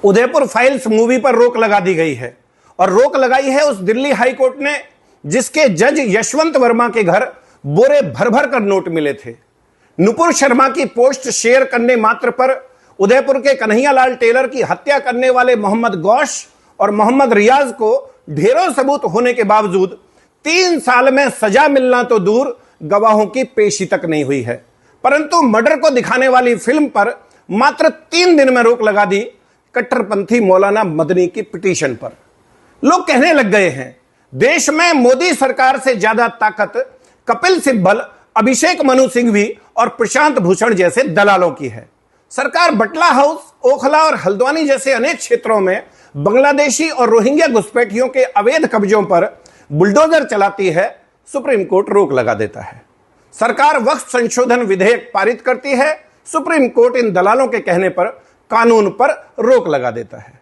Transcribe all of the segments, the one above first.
Udaipur files movie पर रोक लगा दी गई है और रोक लगाई है उस दिल्ली हाई कोर्ट ने जिसके जज यशवंत वर्मा के घर बोरे भर भर कर नोट मिले थे। नुपुर शर्मा की पोस्ट शेयर करने मात्र पर उदयपुर के कन्हैयालाल टेलर की हत्या करने वाले मोहम्मद गौश और मोहम्मद रियाज को ढेरों सबूत होने के बावजूद 3 साल में सजा मिलना तो दूर गवाहों की पेशी तक नहीं हुई है। परंतु मर्डर को दिखाने वाली फिल्म पर मात्र 3 दिन में रोक लगा दी कट्टरपंथी मौलाना मदनी की पिटीशन पर। लोग कहने लग गए हैं देश में मोदी सरकार से ज्यादा ताकत कपिल सिब्बल, अभिषेक मनु सिंघवी और प्रशांत भूषण जैसे दलालों की है। सरकार बटला हाउस, ओखला और हल्द्वानी जैसे अनेक क्षेत्रों में बांग्लादेशी और रोहिंग्या घुसपैठियों के अवैध कब्जों पर बुलडोजर चलाती है, सुप्रीम कोर्ट रोक लगा देता है। सरकार वक्फ संशोधन विधेयक पारित करती है, सुप्रीम कोर्ट इन दलालों के कहने पर कानून पर रोक लगा देता है।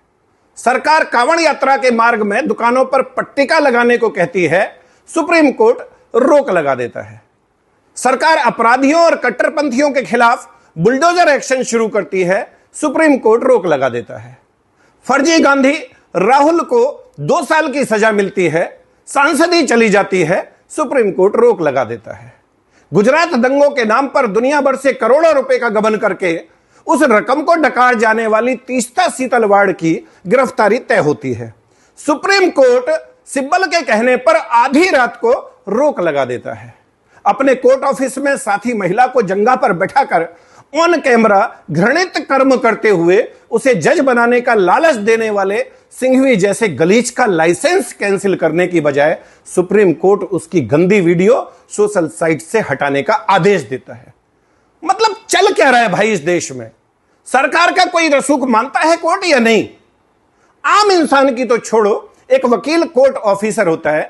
सरकार कांवड़ यात्रा के मार्ग में दुकानों पर पट्टिका लगाने को कहती है, सुप्रीम कोर्ट रोक लगा देता है। सरकार अपराधियों और कट्टरपंथियों के खिलाफ बुलडोजर एक्शन शुरू करती है, सुप्रीम कोर्ट रोक लगा देता है। फर्जी गांधी राहुल को 2 साल की सजा मिलती है, सांसदी चली जाती है, सुप्रीम कोर्ट रोक लगा देता है। गुजरात दंगों के नाम पर दुनिया भर से करोड़ों रुपए का गबन करके उस रकम को डकार जाने वाली तीस्ता सीतलवाड़ की गिरफ्तारी तय होती है। सुप्रीम कोर्ट सिब्बल के कहने पर आधी रात को रोक लगा देता है। अपने कोर्ट ऑफिस में साथी महिला को जंगा पर बैठाकर ऑन कैमरा घृणित कर्म करते हुए उसे जज बनाने का लालच देने वाले सिंघवी जैसे गलीच का लाइसेंस कैंसिल करने की बजाय सुप्रीम कोर्ट उसकी गंदी वीडियो सोशल साइट से हटाने का आदेश देता है। मतलब चल क्या रहा है भाई इस देश में? सरकार का कोई रसूख मानता है कोर्ट या नहीं? आम इंसान की तो छोड़ो, एक वकील कोर्ट ऑफिसर होता है,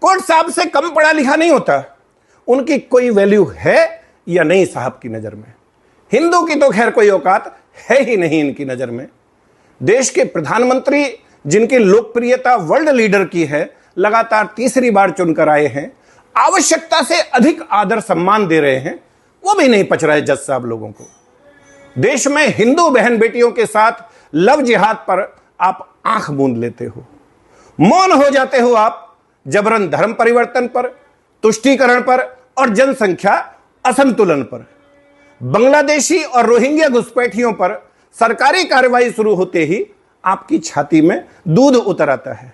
कोर्ट साहब से कम पढ़ा लिखा नहीं होता। उनकी कोई वैल्यू है या नहीं साहब की नजर में? हिंदू की तो खैर कोई औकात है ही नहीं इनकी नजर में। देश के प्रधानमंत्री जिनकी लोकप्रियता वर्ल्ड लीडर की है, लगातार तीसरी बार चुनकर आए हैं, आवश्यकता से अधिक आदर सम्मान दे रहे हैं, वो भी नहीं पच रहा है जज साहब लोगों को। देश में हिंदू बहन बेटियों के साथ लव जिहाद पर आप आंख मूंद लेते हो, मौन हो जाते हो आप जबरन धर्म परिवर्तन पर, तुष्टीकरण पर और जनसंख्या असंतुलन पर। बांग्लादेशी और रोहिंग्या घुसपैठियों पर सरकारी कार्रवाई शुरू होते ही आपकी छाती में दूध उतर आता है।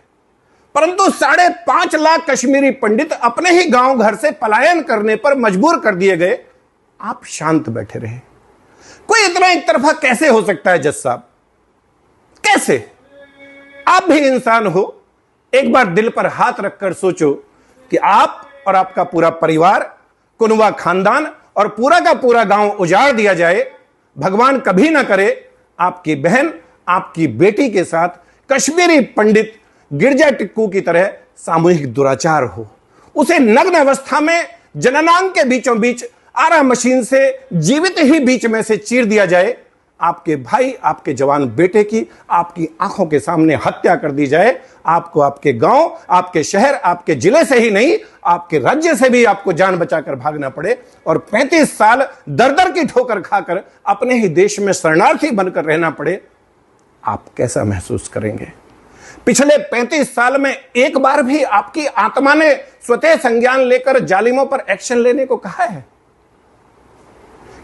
परंतु 5.5 लाख कश्मीरी पंडित अपने ही गांव घर से पलायन करने पर मजबूर कर दिए गए, आप शांत बैठे रहे। कोई इतना एक तरफा कैसे हो सकता है जज साहब? कैसे? आप भी इंसान हो, एक बार दिल पर हाथ रखकर सोचो कि आप और आपका पूरा परिवार, कुनवा खानदान और पूरा का पूरा गांव उजाड़ दिया जाए, भगवान कभी ना करे आपकी बहन, आपकी बेटी के साथ कश्मीरी पंडित गिरजा टिक्कू की तरह सामूहिक दुराचार हो। उसे नग्न अवस्था में जननांग के बीचों बीच आरा मशीन से जीवित ही बीच में से चीर दिया जाए, आपके भाई, आपके जवान बेटे की आपकी आंखों के सामने हत्या कर दी जाए, आपको आपके गांव, आपके शहर, आपके जिले से ही नहीं, आपके राज्य से भी आपको जान बचाकर भागना पड़े और 35 साल दर दर की ठोकर खाकर अपने ही देश में शरणार्थी बनकर रहना पड़े, आप कैसा महसूस करेंगे? पिछले 35 साल में एक बार भी आपकी आत्मा ने स्वतः संज्ञान लेकर जालिमों पर एक्शन लेने को कहा है?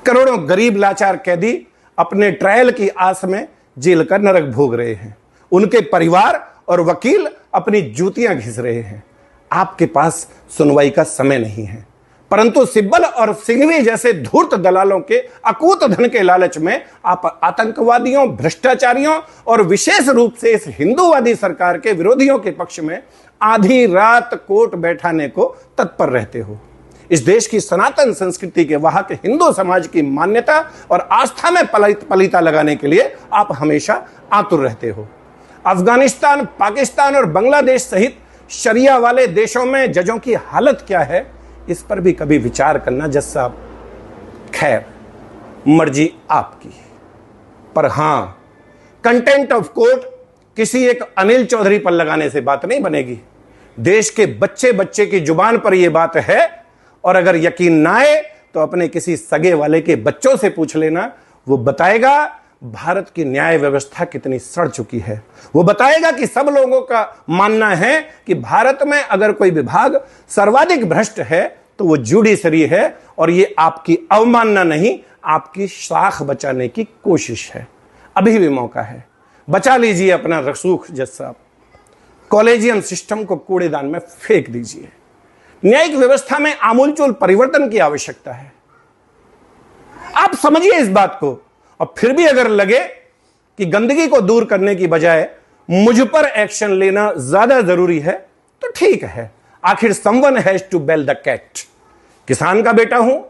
करोड़ों गरीब लाचार कैदी अपने ट्रायल की आस में जेल का नरक भोग रहे हैं, उनके परिवार और वकील अपनी जूतियां घिस रहे हैं। आपके पास सुनवाई का समय नहीं है, परंतु सिब्बल और सिंघवी जैसे धूर्त दलालों के अकूत धन के लालच में आप आतंकवादियों, भ्रष्टाचारियों और विशेष रूप से इस हिंदूवादी सरकार के विरोधियों के पक्ष में आधी रात कोर्ट बैठाने को तत्पर रहते हो। इस देश की सनातन संस्कृति के वाहक हिंदू समाज की मान्यता और आस्था में पलीता लगाने के लिए आप हमेशा आतुर रहते हो। अफगानिस्तान, पाकिस्तान और बांग्लादेश सहित शरिया वाले देशों में जजों की हालत क्या है, इस पर भी कभी विचार करना जज साहब। खैर, मर्जी आपकी, पर हां, कंटेंट ऑफ कोर्ट किसी एक अनिल चौधरी पर लगाने से बात नहीं बनेगी। देश के बच्चे बच्चे की जुबान पर यह बात है, और अगर यकीन ना आए तो अपने किसी सगे वाले के बच्चों से पूछ लेना, वो बताएगा भारत की न्याय व्यवस्था कितनी सड़ चुकी है। वो बताएगा कि सब लोगों का मानना है कि भारत में अगर कोई विभाग सर्वाधिक भ्रष्ट है तो वो जुडिशरी है, और ये आपकी अवमानना नहीं, आपकी शाख बचाने की कोशिश है। अभी भी मौका है, बचा लीजिए अपना रसूख जज साहब, कॉलेजियम सिस्टम को कूड़ेदान में फेंक दीजिए। न्यायिक व्यवस्था में आमूलचूल परिवर्तन की आवश्यकता है। आप समझिए इस बात को, और फिर भी अगर लगे कि गंदगी को दूर करने की बजाय मुझ पर एक्शन लेना ज्यादा जरूरी है तो ठीक है, आखिर someone has to bell the cat. किसान का बेटा हूं,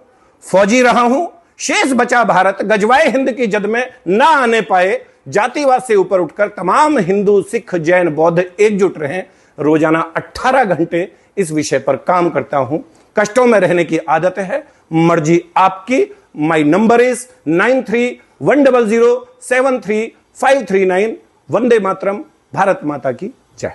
फौजी रहा हूं, शेष बचा भारत गजवाए हिंद की जद में ना आने पाए, जातिवाद से ऊपर उठकर तमाम हिंदू, सिख, जैन, बौद्ध एकजुट रहें। रोजाना 18 घंटे इस विषय पर काम करता हूं। कष्टों में रहने की आदत है, मर्जी आपकी। My number is 9310073539। Vande Mataram. Bharat माता की